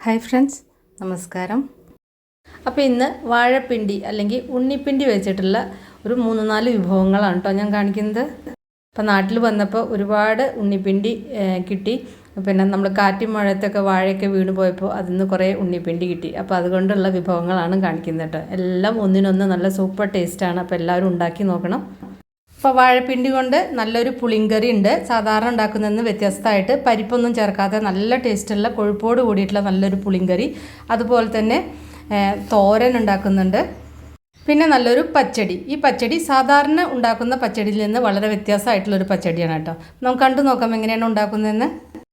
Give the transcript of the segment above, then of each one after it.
Hi friends, നമസ്കാരം. അപ്പോൾ ഇന്ന് വാഴപ്പിണ്ടി അല്ലെങ്കിൽ ഉണ്ണിപ്പിണ്ടി വെച്ചിട്ടുള്ള ഒരു 3-4 വിഭവങ്ങളാണ് കേട്ടോ ഞാൻ കാണിക്കുന്നത്. അപ്പോൾ നാട്ടിൽ വന്നപ്പോൾ ഒരുപാട് ഉണ്ണിപ്പിണ്ടി കിട്ടി. പിന്നെ നമ്മൾ കാറ്റും മഴയത്തൊക്കെ വാഴയൊക്കെ വീണ് പോയപ്പോൾ അതിൽ നിന്ന് കുറേ ഉണ്ണിപ്പിണ്ടി കിട്ടി. അപ്പോൾ അതുകൊണ്ടുള്ള വിഭവങ്ങളാണ് കാണിക്കുന്നത് കേട്ടോ. എല്ലാം ഒന്നിനൊന്ന് നല്ല സൂപ്പർ ടേസ്റ്റാണ്. അപ്പോൾ എല്ലാവരും ഉണ്ടാക്കി നോക്കണം. ഇപ്പോൾ വാഴപ്പിണ്ടി കൊണ്ട് നല്ലൊരു പുളിങ്കറി ഉണ്ട്. സാധാരണ ഉണ്ടാക്കുന്നതിന് വ്യത്യസ്തമായിട്ട് പരിപ്പൊന്നും ചേർക്കാതെ നല്ല ടേസ്റ്റുള്ള കൊഴുപ്പോട് കൂടിയിട്ടുള്ള നല്ലൊരു പുളിങ്കറി. അതുപോലെ തന്നെ തോരൻ ഉണ്ടാക്കുന്നുണ്ട്. പിന്നെ നല്ലൊരു പച്ചടി. ഈ പച്ചടി സാധാരണ ഉണ്ടാക്കുന്ന പച്ചടിയിൽ നിന്ന് വളരെ വ്യത്യാസമായിട്ടുള്ളൊരു പച്ചടിയാണ് കേട്ടോ. നമുക്ക് കണ്ടു നോക്കാം എങ്ങനെയാണ് ഉണ്ടാക്കുന്നതെന്ന്.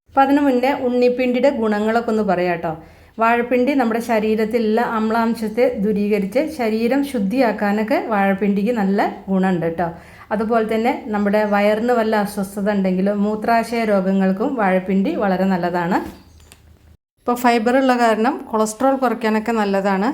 അപ്പോൾ അതിന് മുന്നേ ഉണ്ണിപ്പിണ്ടിയുടെ ഗുണങ്ങളൊക്കെ ഒന്ന് പറയാം കേട്ടോ. വാഴപ്പിണ്ടി നമ്മുടെ ശരീരത്തിലുള്ള അമ്ലാംശത്തെ ദൂരീകരിച്ച് ശരീരം ശുദ്ധിയാക്കാനൊക്കെ വാഴപ്പിണ്ടിക്ക് നല്ല ഗുണമുണ്ട് കേട്ടോ. അതുപോലെ തന്നെ നമ്മുടെ വയറിന് വല്ല അസ്വസ്ഥത ഉണ്ടെങ്കിലും മൂത്രാശയ രോഗങ്ങൾക്കും വാഴപ്പിണ്ടി വളരെ നല്ലതാണ്. ഇപ്പോൾ ഫൈബറുള്ള കാരണം കൊളസ്ട്രോൾ കുറയ്ക്കാനൊക്കെ നല്ലതാണ്.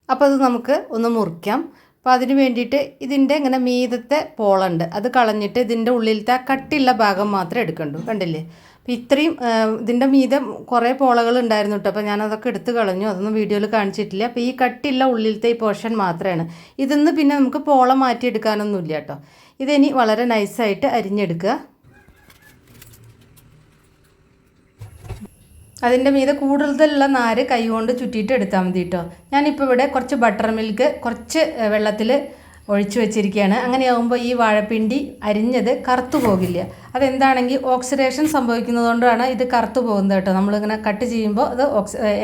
അപ്പോൾ അത് നമുക്ക് ഒന്ന് മുറിക്കാം. അപ്പോൾ അതിന് വേണ്ടിയിട്ട് ഇതിൻ്റെ ഇങ്ങനെ മീതത്തെ പോളുണ്ട്, അത് കളഞ്ഞിട്ട് ഇതിൻ്റെ ഉള്ളിലത്തെ ആ കട്ടിയുള്ള ഭാഗം മാത്രമേ എടുക്കണ്ടൂ. കണ്ടില്ലേ? അപ്പോൾ ഇത്രയും ഇതിൻ്റെ മീതെ കുറേ പോളകൾ ഉണ്ടായിരുന്നു കേട്ടോ. അപ്പോൾ ഞാനതൊക്കെ എടുത്ത് കളഞ്ഞു, അതൊന്നും വീഡിയോയിൽ കാണിച്ചിട്ടില്ല. അപ്പോൾ ഈ കട്ടിയുള്ള ഉള്ളിലത്തെ ഈ പോർഷൻ മാത്രമാണ്. ഇതിന്ന് പിന്നെ നമുക്ക് പോള മാറ്റിയെടുക്കാനൊന്നുമില്ല കേട്ടോ. ഇതിനി വളരെ നൈസായിട്ട് അരിഞ്ഞെടുക്കുക. അതിൻ്റെ മീതെ കൂടുതലുള്ള നാര് കൈകൊണ്ട് ചുറ്റിയിട്ട് എടുത്താൽ മതി കേട്ടോ. ഞാനിപ്പോൾ ഇവിടെ കുറച്ച് ബട്ടർ മിൽക്ക് കുറച്ച് വെള്ളത്തിൽ ഒഴിച്ചു വെച്ചിരിക്കുകയാണ്. അങ്ങനെയാകുമ്പോൾ ഈ വാഴപ്പിണ്ടി അരിഞ്ഞത് കറുത്തു പോകില്ല. അതെന്താണെങ്കിൽ ഓക്സിഡേഷൻ സംഭവിക്കുന്നതുകൊണ്ടാണ് ഇത് കറുത്തു പോകുന്നത് കേട്ടോ. നമ്മളിങ്ങനെ കട്ട് ചെയ്യുമ്പോൾ അത്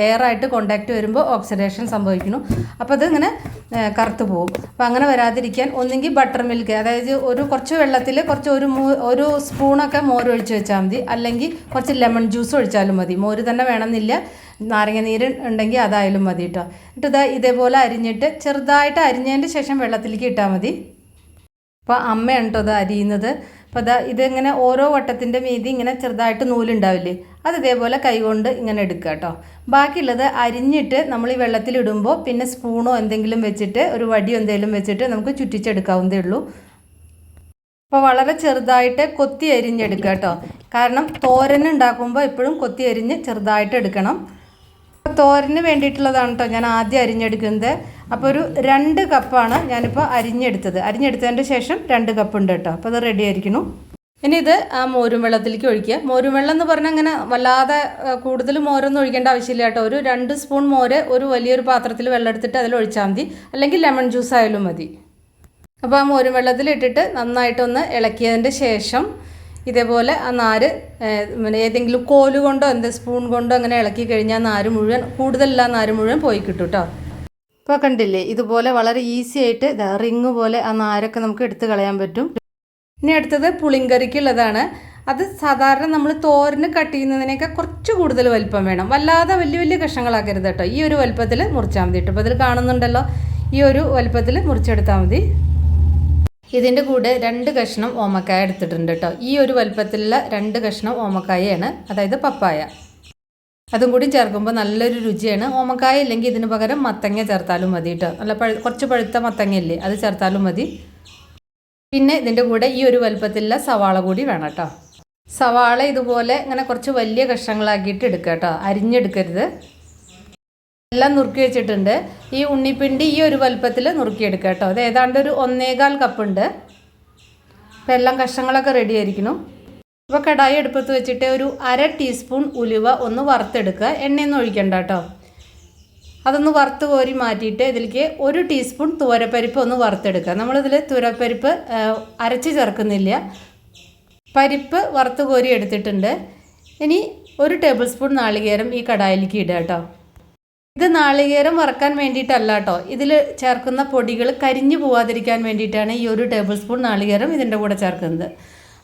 എയറായിട്ട് കോണ്ടാക്റ്റ് വരുമ്പോൾ ഓക്സിഡേഷൻ സംഭവിക്കുന്നു. അപ്പോൾ അതിങ്ങനെ കറുത്തു പോകും. അപ്പോൾ അങ്ങനെ വരാതിരിക്കാൻ ഒന്നെങ്കിൽ ബട്ടർ മിൽക്ക്, അതായത് കുറച്ച് വെള്ളത്തിൽ കുറച്ച് ഒരു സ്പൂണൊക്കെ മോര് ഒഴിച്ച് വെച്ചാൽ മതി. അല്ലെങ്കിൽ കുറച്ച് ലെമൺ ജ്യൂസ് ഒഴിച്ചാലും മതി. മോര് തന്നെ വേണമെന്നില്ല, നാരങ്ങ നീര് ഉണ്ടെങ്കിൽ അതായാലും മതി കേട്ടോ. എന്നിട്ട് ഇതേപോലെ അരിഞ്ഞിട്ട് ചെറുതായിട്ട് അരിഞ്ഞതിൻ്റെ ശേഷം വെള്ളത്തിലേക്ക് ഇട്ടാൽ മതി. അപ്പോൾ അമ്മയാണ് കേട്ടോ അത് അരിയുന്നത്. അപ്പോൾ ഇതിങ്ങനെ ഓരോ വട്ടത്തിൻ്റെ മീതി ഇങ്ങനെ ചെറുതായിട്ട് നൂലുണ്ടാവില്ലേ, അത് ഇതേപോലെ കൈകൊണ്ട് ഇങ്ങനെ എടുക്കുക കേട്ടോ. ബാക്കിയുള്ളത് അരിഞ്ഞിട്ട് നമ്മൾ ഈ വെള്ളത്തിലിടുമ്പോൾ പിന്നെ സ്പൂണോ എന്തെങ്കിലും വെച്ചിട്ട് ഒരു വടിയോ എന്തെങ്കിലും വെച്ചിട്ട് നമുക്ക് ചുറ്റിച്ചെടുക്കാവുന്നതേ ഉള്ളൂ. അപ്പോൾ വളരെ ചെറുതായിട്ട് കൊത്തി അരിഞ്ഞെടുക്കുക കേട്ടോ. കാരണം തോരൻ ഉണ്ടാക്കുമ്പോൾ എപ്പോഴും കൊത്തി അരിഞ്ഞ് ചെറുതായിട്ട് എടുക്കണം. തോരന് വേണ്ടിയിട്ടുള്ളതാണ് കേട്ടോ ഞാൻ ആദ്യം അരിഞ്ഞെടുക്കുന്നത്. അപ്പോൾ ഒരു 2 കപ്പാണ് ഞാനിപ്പോൾ അരിഞ്ഞെടുത്തതിൻ്റെ ശേഷം 2 കപ്പ് ഉണ്ട് കേട്ടോ. അപ്പോൾ അത് റെഡി ആയിരിക്കണം. ഇനി ഇത് ആ മോരും വെള്ളത്തിലേക്ക് ഒഴിക്കുക. മോരും വെള്ളം എന്ന് പറഞ്ഞാൽ അങ്ങനെ വല്ലാതെ കൂടുതൽ മോരൊന്നും ഒഴിക്കേണ്ട ആവശ്യമില്ല കേട്ടോ. ഒരു 2 സ്പൂൺ മോര് ഒരു വലിയൊരു പാത്രത്തിൽ വെള്ളം എടുത്തിട്ട് അതിൽ ഒഴിച്ചാൽ മതി. അല്ലെങ്കിൽ ലെമൺ ജ്യൂസ് ആയാലും മതി. അപ്പോൾ ആ മോരും വെള്ളത്തിലിട്ടിട്ട് നന്നായിട്ടൊന്ന് ഇളക്കിയതിൻ്റെ ശേഷം ഇതേപോലെ ആ നാര് ഏതെങ്കിലും കോല് കൊണ്ടോ സ്പൂൺ കൊണ്ടോ അങ്ങനെ ഇളക്കി കഴിഞ്ഞാൽ നാര് മുഴുവൻ കൂടുതലുള്ള നാര് മുഴുവൻ പോയി കിട്ടും കേട്ടോ. ഇപ്പോൾ കണ്ടില്ലേ, ഇതുപോലെ വളരെ ഈസി ആയിട്ട് റിങ് പോലെ ആ നാരൊക്കെ നമുക്ക് എടുത്ത് കളയാൻ പറ്റും. ഇനി അടുത്തത് പുളിങ്കറിക്കുള്ളതാണ്. അത് സാധാരണ നമ്മൾ തോരന് കട്ട് ചെയ്യുന്നതിനേക്കാൾ കുറച്ച് കൂടുതൽ വലിപ്പം വേണം. വല്ലാതെ വലിയ വലിയ കഷ്ണങ്ങളാക്കരുത് കേട്ടോ. ഈ ഒരു വലിപ്പത്തിൽ മുറിച്ചാൽ മതി കേട്ടോ. അപ്പോൾ അതിൽ കാണുന്നുണ്ടല്ലോ, ഈ ഒരു വലിപ്പത്തിൽ മുറിച്ചെടുത്താൽ മതി. ഇതിൻ്റെ കൂടെ 2 കഷ്ണം ഓമക്കായ എടുത്തിട്ടുണ്ട് കേട്ടോ. ഈ ഒരു വലുപ്പത്തിലുള്ള 2 കഷ്ണം ഓമക്കായയാണ്, അതായത് പപ്പായ. അതും കൂടി ചേർക്കുമ്പോൾ നല്ലൊരു രുചിയാണ്. ഓമക്കായ ഇല്ലെങ്കിൽ ഇതിന് പകരം മത്തങ്ങ ചേർത്താലും മതി കേട്ടോ. നല്ല കുറച്ച് പഴുത്ത മത്തങ്ങയില്ലേ, അത് ചേർത്താലും മതി. പിന്നെ ഇതിൻ്റെ കൂടെ ഈ ഒരു വലുപ്പത്തിലുള്ള സവാള കൂടി വേണം കേട്ടോ. സവാള ഇതുപോലെ ഇങ്ങനെ കുറച്ച് വലിയ കഷ്ണങ്ങളാക്കിയിട്ട് എടുക്കുക കേട്ടോ, അരിഞ്ഞെടുക്കരുത്. എല്ലാം നുറുക്കി വെച്ചിട്ടുണ്ട്. ഈ ഉണ്ണിപ്പിണ്ടി ഈ ഒരു വലുപ്പത്തിൽ നുറുക്കിയെടുക്കുക കേട്ടോ. അത് ഏതാണ്ട് ഒരു 1.25 കപ്പുണ്ട്. അപ്പോൾ എല്ലാം കഷ്ണങ്ങളൊക്കെ റെഡി ആയിരിക്കണം. അപ്പോൾ കടായി അടുപ്പത്ത് വെച്ചിട്ട് ഒരു 1/2 ടീസ്പൂൺ ഉലുവ ഒന്ന് വറുത്തെടുക്കുക. എണ്ണയൊന്നും ഒഴിക്കണ്ട കേട്ടോ. അതൊന്ന് വറുത്ത് കോരി മാറ്റിയിട്ട് ഇതിലേക്ക് 1 ടീസ്പൂൺ തുവരപ്പരിപ്പ് ഒന്ന് വറുത്തെടുക്കുക. നമ്മളിതിൽ തുവരപ്പരിപ്പ് അരച്ച് ചേർക്കുന്നില്ല, പരിപ്പ് വറുത്ത് കോരി എടുത്തിട്ടുണ്ട്. ഇനി 1 ടേബിൾ സ്പൂൺ നാളികേരം ഈ കടായിലേക്ക് ഇടുക കേട്ടോ. ഇത് നാളികേരം വറക്കാൻ വേണ്ടിയിട്ടല്ല കേട്ടോ. ഇതിൽ ചേർക്കുന്ന പൊടികൾ കരിഞ്ഞു പോവാതിരിക്കാൻ വേണ്ടിയിട്ടാണ് ഈ 1 ടേബിൾ സ്പൂൺ നാളികേരം ഇതിൻ്റെ കൂടെ ചേർക്കുന്നത്.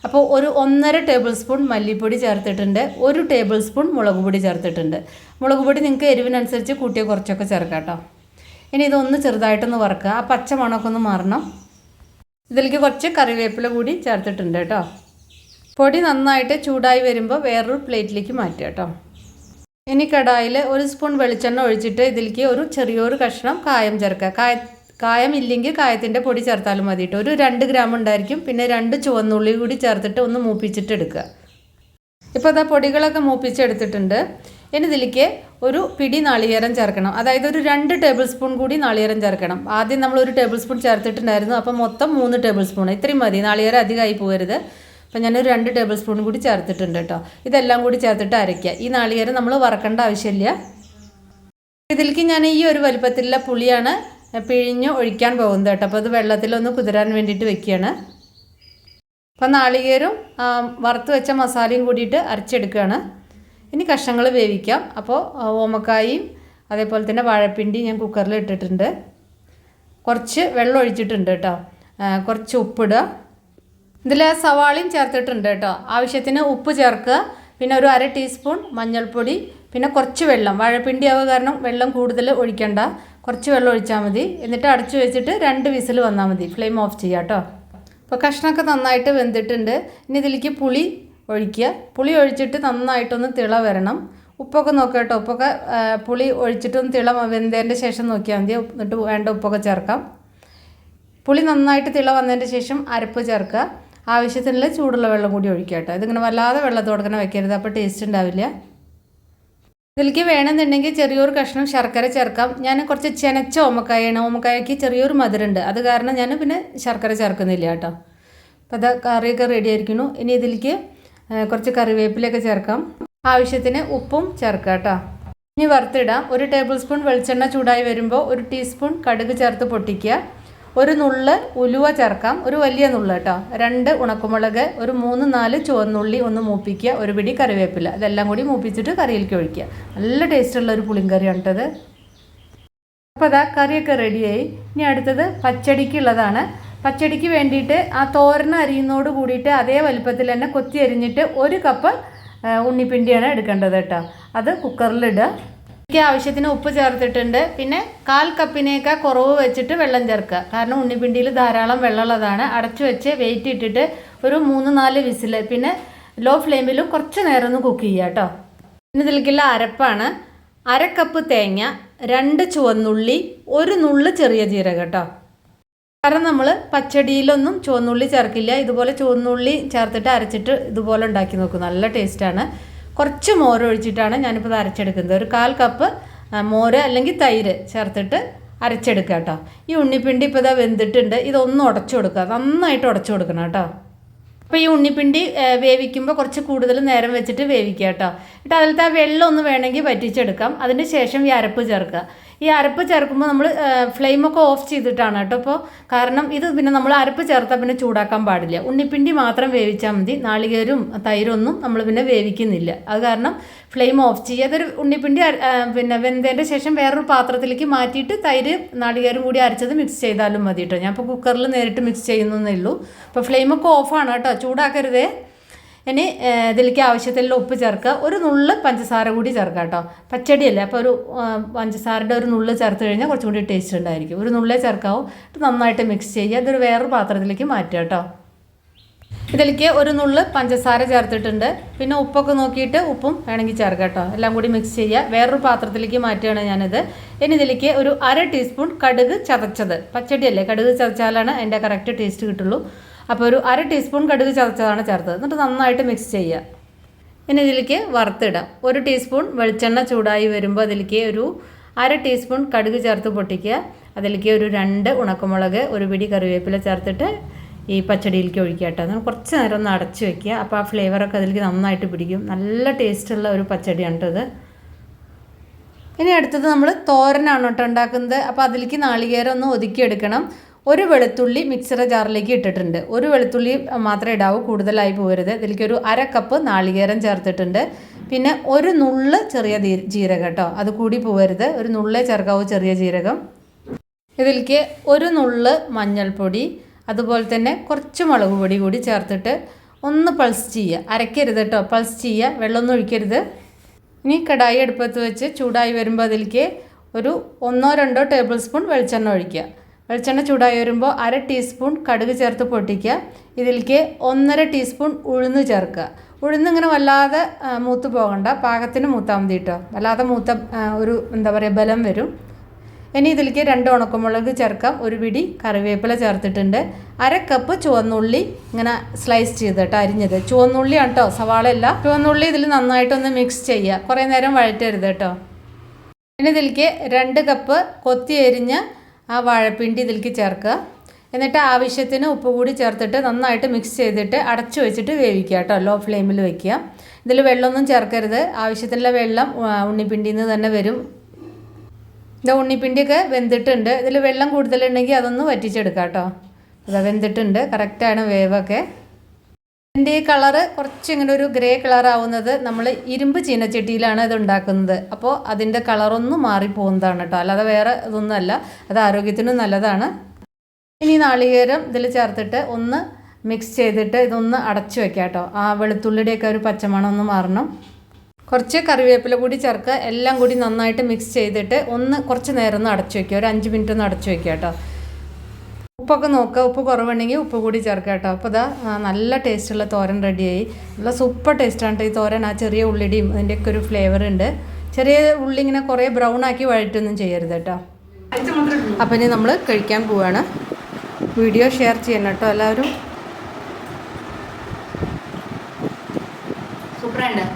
അപ്പോൾ ഒരു 1.5 ടേബിൾ സ്പൂൺ മല്ലിപ്പൊടി ചേർത്തിട്ടുണ്ട്. 1 ടേബിൾ സ്പൂൺ മുളക് പൊടി ചേർത്തിട്ടുണ്ട്. മുളക് പൊടി നിങ്ങൾക്ക് എരിവിനനുസരിച്ച് കൂട്ടിയോ കുറച്ചൊക്കെ ചേർക്കാം കേട്ടോ. ഇനി ഇതൊന്ന് ചെറുതായിട്ടൊന്ന് വറുക്കുക. ആ പച്ച മണമൊക്കെ ഒന്ന് മാറണം. ഇതിലേക്ക് കുറച്ച് കറിവേപ്പില കൂടി ചേർത്തിട്ടുണ്ട് കേട്ടോ. പൊടി നന്നായിട്ട് ചൂടായി വരുമ്പോൾ വേറൊരു പ്ലേറ്റിലേക്ക് മാറ്റുക കേട്ടോ. ഇനി കടായിൽ 1 സ്പൂൺ വെളിച്ചെണ്ണ ഒഴിച്ചിട്ട് ഇതിലേക്ക് ഒരു ചെറിയൊരു കഷ്ണം കായം ചേർക്കുക. കായം ഇല്ലെങ്കിൽ കായത്തിൻ്റെ പൊടി ചേർത്താലും മതി കേട്ടോ. ഒരു 2 ഗ്രാം ഉണ്ടായിരിക്കും. പിന്നെ 2 ചുവന്നുള്ളി കൂടി ചേർത്തിട്ട് ഒന്ന് മൂപ്പിച്ചിട്ട് എടുക്കുക. ഇപ്പോൾ പൊടികളൊക്കെ മൂപ്പിച്ചെടുത്തിട്ടുണ്ട്. ഇനി ഇതിലേക്ക് ഒരു പിടി നാളികേരം ചേർക്കണം. അതായത് ഒരു 2 ടേബിൾ സ്പൂൺ കൂടി നാളികേരം ചേർക്കണം. ആദ്യം നമ്മൾ 1 ടേബിൾ സ്പൂൺ ചേർത്തിട്ടുണ്ടായിരുന്നു. അപ്പോൾ മൊത്തം 3 ടേബിൾ സ്പൂൺ. ഇത്രയും മതി, നാളികേരം അധികമായി പോകരുത്. അപ്പോൾ ഞാനൊരു 2 ടേബിൾ സ്പൂൺ കൂടി ചേർത്തിട്ടുണ്ട് കേട്ടോ. ഇതെല്ലാം കൂടി ചേർത്തിട്ട് അരയ്ക്കുക. ഈ നാളികേരം നമ്മൾ വറക്കേണ്ട ആവശ്യമില്ല. ഇതിലേക്ക് ഞാൻ ഈ ഒരു വലുപ്പത്തിലുള്ള പുളിയാണ് പിഴിഞ്ഞ് ഒഴിക്കാൻ പോകുന്നത് കേട്ടോ. അപ്പോൾ അത് വെള്ളത്തിലൊന്ന് കുതിരാൻ വേണ്ടിയിട്ട് വെക്കുകയാണ്. അപ്പോൾ നാളികേരം വറുത്ത് വെച്ച മസാലയും കൂടിയിട്ട് അരച്ചെടുക്കുകയാണ്. ഇനി കഷ്ണങ്ങൾ വേവിക്കാം. അപ്പോൾ ഓമക്കായും അതേപോലെ തന്നെ വാഴപ്പിണ്ടി ഞാൻ കുക്കറിൽ ഇട്ടിട്ടുണ്ട്. കുറച്ച് വെള്ളം ഒഴിച്ചിട്ടുണ്ട് കേട്ടോ. കുറച്ച് ഉപ്പിടുക. ഇതിൽ സവാളയും ചേർത്തിട്ടുണ്ട് കേട്ടോ. ആവശ്യത്തിന് ഉപ്പ് ചേർക്കുക. പിന്നെ ഒരു 1/2 ടീസ്പൂൺ മഞ്ഞൾപ്പൊടി, പിന്നെ കുറച്ച് വെള്ളം. വാഴപ്പിണ്ടി ആവുക കാരണം വെള്ളം കൂടുതൽ ഒഴിക്കണ്ട, കുറച്ച് വെള്ളം ഒഴിച്ചാൽ മതി. എന്നിട്ട് അടച്ചു വെച്ചിട്ട് 2 വിസിൽ വന്നാൽ മതി. ഫ്ലെയിം ഓഫ് ചെയ്യുക കേട്ടോ. അപ്പോൾ കഷ്ണമൊക്കെ നന്നായിട്ട് വെന്തിട്ടുണ്ട്. ഇനി ഇതിലേക്ക് പുളി ഒഴിക്കുക. പുളി ഒഴിച്ചിട്ട് നന്നായിട്ടൊന്ന് തിള വരണം. ഉപ്പൊക്കെ നോക്കുക കേട്ടോ. ഉപ്പൊക്കെ പുളി ഒഴിച്ചിട്ടൊന്ന് തിള വെന്തതിൻ്റെ ശേഷം നോക്കിയാൽ മതി. എന്നിട്ട് വേണ്ട ഉപ്പൊക്കെ ചേർക്കാം. പുളി നന്നായിട്ട് തിള വന്നതിൻ്റെ ശേഷം അരപ്പ് ചേർക്കുക. ആവശ്യത്തിനുള്ള ചൂടുള്ള വെള്ളം കൂടി ഒഴിക്കുക കേട്ടോ. ഇതിങ്ങനെ വല്ലാതെ വെള്ളത്തോടെ തന്നെ വെക്കരുത്, അപ്പോൾ ടേസ്റ്റ് ഉണ്ടാവില്ല. ഇതിലേക്ക് വേണമെന്നുണ്ടെങ്കിൽ ചെറിയൊരു കഷ്ണം ശർക്കര ചേർക്കാം. ഞാൻ കുറച്ച് ചെനച്ച ഓമക്കായാണ്. ഓമക്കായക്ക് ചെറിയൊരു മധുരമുണ്ട്, അത് കാരണം ഞാൻ പിന്നെ ശർക്കര ചേർക്കുന്നില്ല കേട്ടോ. അപ്പോൾ അത് കറിയൊക്കെ റെഡി ആയിരിക്കുന്നു. ഇനി ഇതിലേക്ക് കുറച്ച് കറിവേപ്പിലൊക്കെ ചേർക്കാം. ആവശ്യത്തിന് ഉപ്പും ചേർക്കാം കേട്ടോ. ഇനി വറുത്തിടാം. 1 ടേബിൾ സ്പൂൺ വെളിച്ചെണ്ണ ചൂടായി വരുമ്പോൾ 1 ടീസ്പൂൺ കടുക് ചേർത്ത് പൊട്ടിക്കുക. 1 നുള്ള് ഉലുവ ചേർക്കാം, ഒരു വലിയ നുള്ള് കേട്ടോ. 2 ഉണക്കമുളക്, ഒരു 3-4 ചുവന്നുള്ളി ഒന്ന് മൂപ്പിക്കുക, ഒരു പിടി കറിവേപ്പില. ഇതെല്ലാം കൂടി മൂപ്പിച്ചിട്ട് കറിയിലേക്ക് ഒഴിക്കുക. നല്ല ടേസ്റ്റുള്ള ഒരു പുളിങ്കറിയാണ് കേട്ടത്. അപ്പോൾ അതാ കറിയൊക്കെ റെഡിയായി. ഇനി അടുത്തത് പച്ചടിക്കുള്ളതാണ്. പച്ചടിക്ക് വേണ്ടിയിട്ട് ആ തോരൻ അരിയുന്നോട് കൂടിയിട്ട് അതേ വലുപ്പത്തിൽ തന്നെ കൊത്തി അരിഞ്ഞിട്ട് 1 കപ്പ് ഉണ്ണിപ്പിണ്ടിയാണ് എടുക്കേണ്ടത് കേട്ടോ. അത് കുക്കറിലിടുക. എനിക്ക് ആവശ്യത്തിന് ഉപ്പ് ചേർത്തിട്ടുണ്ട്. പിന്നെ 1/4 കപ്പിനേക്കാൾ കുറവ് വെച്ചിട്ട് വെള്ളം ചേർക്കുക. കാരണം ഉണ്ണിപ്പിണ്ടിയിൽ ധാരാളം വെള്ളമുള്ളതാണ്. അടച്ചു വെച്ച് വെയിറ്റ് ഇട്ടിട്ട് ഒരു 3-4 വിസിൽ, പിന്നെ ലോ ഫ്ലെയിമിലും കുറച്ച് നേരം ഒന്ന് കുക്ക് ചെയ്യുക കേട്ടോ. പിന്നെ ഇതിലേക്കുള്ള അരപ്പാണ്. 1/2 കപ്പ് തേങ്ങ, 2 ചുവന്നുള്ളി, 1 നുള്ള് ചെറിയ ജീരകം കേട്ടോ. കാരണം നമ്മൾ പച്ചടിയിലൊന്നും ചുവന്നുള്ളി ചേർക്കില്ല. ഇതുപോലെ ചുവന്നുള്ളി ചേർത്തിട്ട് അരച്ചിട്ട് ഇതുപോലെ ഉണ്ടാക്കി നോക്കും, നല്ല ടേസ്റ്റാണ്. കുറച്ച് മോര് ഒഴിച്ചിട്ടാണ് ഞാനിപ്പോൾ ഇത് അരച്ചെടുക്കുന്നത്. ഒരു 1/4 കപ്പ് മോര് അല്ലെങ്കിൽ തൈര് ചേർത്തിട്ട് അരച്ചെടുക്കുക കേട്ടോ. ഈ ഉണ്ണിപ്പിണ്ടി ഇപ്പോൾ ഇതാ വെന്തിട്ടുണ്ട്. ഇതൊന്ന് ഉടച്ചു കൊടുക്കുക, നന്നായിട്ട് ഉടച്ചു കൊടുക്കണം കേട്ടോ. അപ്പോൾ ഈ ഉണ്ണിപ്പിണ്ടി വേവിക്കുമ്പോൾ കുറച്ച് കൂടുതൽ നേരം വെച്ചിട്ട് വേവിക്കുക കേട്ടോ. എന്നിട്ട് അതിലത്തെ ആ വെള്ളം ഒന്ന് വേണമെങ്കിൽ വറ്റിച്ചെടുക്കാം. അതിന് ശേഷം ഈ അരപ്പ് ചേർക്കുക. ഈ അരപ്പ് ചേർക്കുമ്പോൾ നമ്മൾ ഫ്ലെയിമൊക്കെ ഓഫ് ചെയ്തിട്ടാണ് കേട്ടോ. അപ്പോൾ കാരണം ഇത് പിന്നെ നമ്മൾ അരപ്പ് ചേർത്താൽ പിന്നെ ചൂടാക്കാൻ പാടില്ല. ഉണ്ണിപ്പിണ്ടി മാത്രം വേവിച്ചാൽ മതി. നാളികേരും തൈരൊന്നും നമ്മൾ പിന്നെ വേവിക്കുന്നില്ല. അത് കാരണം ഫ്ലെയിം ഓഫ് ചെയ്യുക. അതൊരു ഉണ്ണിപ്പിണ്ടി പിന്നെ വെന്തതിൻ്റെ ശേഷം വേറൊരു പാത്രത്തിലേക്ക് മാറ്റിയിട്ട് തൈര് നാളികേരും കൂടി അരച്ചത് മിക്സ് ചെയ്താലും മതി കേട്ടോ. ഞാൻ ഇപ്പോൾ കുക്കറിൽ നേരിട്ട് മിക്സ് ചെയ്യുന്നേ ഉള്ളൂ. അപ്പോൾ ഫ്ലെയിമൊക്കെ ഓഫാണ് കേട്ടോ, ചൂടാക്കരുതേ. ഇനി ഇതിലേക്ക് ആവശ്യത്തിലുള്ള ഉപ്പ് ചേർക്കുക. 1 നുള്ള് പഞ്ചസാര കൂടി ചേർക്കുക കേട്ടോ. പച്ചടിയല്ലേ, അപ്പോൾ ഒരു പഞ്ചസാരയുടെ 1 നുള്ള് ചേർത്ത് കഴിഞ്ഞാൽ കുറച്ചും കൂടി ടേസ്റ്റ് ഉണ്ടായിരിക്കും. 1 നുള്ളേ ചേർക്കാവും. നന്നായിട്ട് മിക്സ് ചെയ്യുക. ഇതൊരു വേറൊരു പാത്രത്തിലേക്ക് മാറ്റുക കേട്ടോ. ഇതിലേക്ക് 1 നുള്ള് പഞ്ചസാര ചേർത്തിട്ടുണ്ട്. പിന്നെ ഉപ്പൊക്കെ നോക്കിയിട്ട് ഉപ്പും വേണമെങ്കിൽ ചേർക്കുക കേട്ടോ. എല്ലാം കൂടി മിക്സ് ചെയ്യുക. വേറൊരു പാത്രത്തിലേക്ക് മാറ്റുകയാണ് ഞാനിത്. ഇനി ഇതിലേക്ക് ഒരു 1/2 ടീസ്പൂൺ കടുക് ചതച്ചത്. പച്ചടിയല്ലേ, കടുക് ചതച്ചാലാണ് അതിൻ്റെ കറക്റ്റ് ടേസ്റ്റ് കിട്ടുള്ളൂ. അപ്പോൾ ഒരു 1/2 ടീസ്പൂൺ കടുക് ചതച്ചതാണ് ചേർത്തത്. എന്നിട്ട് നന്നായിട്ട് മിക്സ് ചെയ്യുക. ഇനി ഇതിലേക്ക് വറുത്തിടാം. 1 ടീസ്പൂൺ വെളിച്ചെണ്ണ ചൂടായി വരുമ്പോൾ അതിലേക്ക് ഒരു 1/2 ടീസ്പൂൺ കടുക് ചേർത്ത് പൊട്ടിക്കുക. അതിലേക്ക് ഒരു 2 ഉണക്കമുളക്, ഒരു പിടി കറിവേപ്പില ചേർത്തിട്ട് ഈ പച്ചടിയിലേക്ക് ഒഴിക്കുക കേട്ടോ. നമ്മൾ കുറച്ച് നേരം ഒന്ന് അടച്ച് വെക്കുക. അപ്പോൾ ആ ഫ്ലേവറൊക്കെ അതിലേക്ക് നന്നായിട്ട് പിടിക്കും. നല്ല ടേസ്റ്റുള്ള ഒരു പച്ചടിയാണ് കേട്ടോ ഇത്. ഇനി അടുത്തത് നമ്മൾ തോരനാണ് കേട്ടോ ഉണ്ടാക്കുന്നത്. അപ്പോൾ അതിലേക്ക് നാളികേരം ഒന്ന് ഒതുക്കിയെടുക്കണം. 1 വെളുത്തുള്ളി മിക്സർ ജാറിലേക്ക് ഇട്ടിട്ടുണ്ട്. 1 വെളുത്തുള്ളി മാത്രമേ ഇടാവൂ, കൂടുതലായി പോകരുത്. ഇതിലേക്ക് ഒരു 1/2 കപ്പ് നാളികേരം ചേർത്തിട്ടുണ്ട്. പിന്നെ 1 നുള്ള് ചെറിയ ജീരകം കേട്ടോ, അത് കൂടി പോകരുത്. 1 നുള്ളേ ചേർക്കാവൂ ചെറിയ ജീരകം. ഇതിലേക്ക് 1 നുള്ള് മഞ്ഞൾപ്പൊടി, അതുപോലെ തന്നെ കുറച്ച് മുളക് പൊടി കൂടി ചേർത്തിട്ട് ഒന്ന് പൾസ് ചെയ്യുക. അരയ്ക്കരുത് കേട്ടോ, പൾസ് ചെയ്യുക, വെള്ളമൊന്നും ഒഴിക്കരുത്. ഇനി കടായി അടുപ്പത്ത് വെച്ച് ചൂടായി വരുമ്പോൾ അതിലേക്ക് ഒരു 1-2 ടേബിൾ സ്പൂൺ വെളിച്ചെണ്ണ ഒഴിക്കുക. വെളിച്ചെണ്ണ ചൂടായി വരുമ്പോൾ 1/2 ടീസ്പൂൺ കടുക് ചേർത്ത് പൊട്ടിക്കുക. ഇതിലേക്ക് 1/2 ടീസ്പൂൺ ഉഴുന്ന് ചേർക്കുക. ഉഴുന്ന് ഇങ്ങനെ വല്ലാതെ മൂത്ത് പോകണ്ട, പാകത്തിന് മൂത്താൽ മതി കേട്ടോ. വല്ലാതെ മൂത്ത ഒരു എന്താ പറയുക ബലം വരും. ഇനി ഇതിലേക്ക് 2 ഉണക്കമുളക് ചേർക്കാം, ഒരു പിടി കറിവേപ്പില ചേർത്തിട്ടുണ്ട്, 1/2 കപ്പ് ചുവന്നുള്ളി ഇങ്ങനെ സ്ലൈസ് ചെയ്തിട്ട് അരിഞ്ഞത്. ചുവന്നുള്ളിയാണ് കേട്ടോ, സവാളയല്ല. ചുവന്നുള്ളി ഇതിൽ നന്നായിട്ടൊന്ന് മിക്സ് ചെയ്യുക, കുറേ നേരം വഴറ്റരുത് കേട്ടോ. ഇനി ഇതിലേക്ക് 2 കപ്പ് കൊത്തി എരിഞ്ഞ ആ വാഴപ്പിണ്ടി ഇതിലേക്ക് ചേർക്കുക. എന്നിട്ട് ആവശ്യത്തിന് ഉപ്പ് കൂടി ചേർത്തിട്ട് നന്നായിട്ട് മിക്സ് ചെയ്തിട്ട് അടച്ചു വെച്ചിട്ട് വേവിക്കുക കേട്ടോ, ലോ ഫ്ലെയിമിൽ വയ്ക്കുക. ഇതിൽ വെള്ളമൊന്നും ചേർക്കരുത്, ആവശ്യത്തിനുള്ള വെള്ളം ഉണ്ണിപ്പിണ്ടിയിൽ നിന്ന് തന്നെ വരും. ഇത് ഉണ്ണിപ്പിണ്ടിയൊക്കെ വെന്തിട്ടുണ്ട്, ഇതിൽ വെള്ളം കൂടുതലുണ്ടെങ്കിൽ അതൊന്ന് വറ്റിച്ചെടുക്കാം കേട്ടോ. അത് വെന്തിട്ടുണ്ട്, കറക്റ്റാണ് വേവൊക്കെ. ഇതിൻ്റെ ഈ കളറ് കുറച്ച് ഇങ്ങനെ ഒരു ഗ്രേ കളർ ആവുന്നത് നമ്മൾ ഇരുമ്പ് ചീനച്ചട്ടിയിലാണ് ഇത് ഉണ്ടാക്കുന്നത്. അപ്പോൾ അതിൻ്റെ കളറൊന്നും മാറിപ്പോകുന്നതാണ് കേട്ടോ, അല്ലാതെ വേറെ ഇതൊന്നുമല്ല. അത് ആരോഗ്യത്തിനും നല്ലതാണ്. ഇനി നാളികേരം ഇതിൽ ചേർത്തിട്ട് ഒന്ന് മിക്സ് ചെയ്തിട്ട് ഇതൊന്ന് അടച്ചു വെക്കാം കേട്ടോ. ആ വെളുത്തുള്ളിയുടെയൊക്കെ ഒരു പച്ചമണം ഒന്ന് മാറണം. കുറച്ച് കറിവേപ്പില കൂടി ചേർക്കുക, എല്ലാം കൂടി നന്നായിട്ട് മിക്സ് ചെയ്തിട്ട് കുറച്ച് നേരം ഒന്ന് അടച്ചു വയ്ക്കുക, ഒരു 5 മിനിറ്റ് ഒന്ന് അടച്ചു വയ്ക്കുക കേട്ടോ. ഉപ്പൊക്കെ നോക്കുക, ഉപ്പ് കുറവുണ്ടെങ്കിൽ ഉപ്പ് കൂടി ചേർക്കുക കേട്ടോ. അപ്പോൾ ഇതാ നല്ല ടേസ്റ്റുള്ള തോരൻ റെഡിയായി. നല്ല സൂപ്പർ ടേസ്റ്റാണ് ഈ തോരൻ. ആ ചെറിയ ഉള്ളിയുടെയും അതിൻ്റെയൊക്കെ ഒരു ഫ്ലേവർ ഉണ്ട്. ചെറിയ ഉള്ളി ഇങ്ങനെ കുറേ ബ്രൗൺ ആക്കി വഴറ്റൊന്നും ചെയ്യരുത് കേട്ടോ. അപ്പം ഇനി നമ്മൾ കഴിക്കാൻ പോവുകയാണ്. വീഡിയോ ഷെയർ ചെയ്യണം കേട്ടോ എല്ലാവരും. സൂപ്പറുണ്ട്.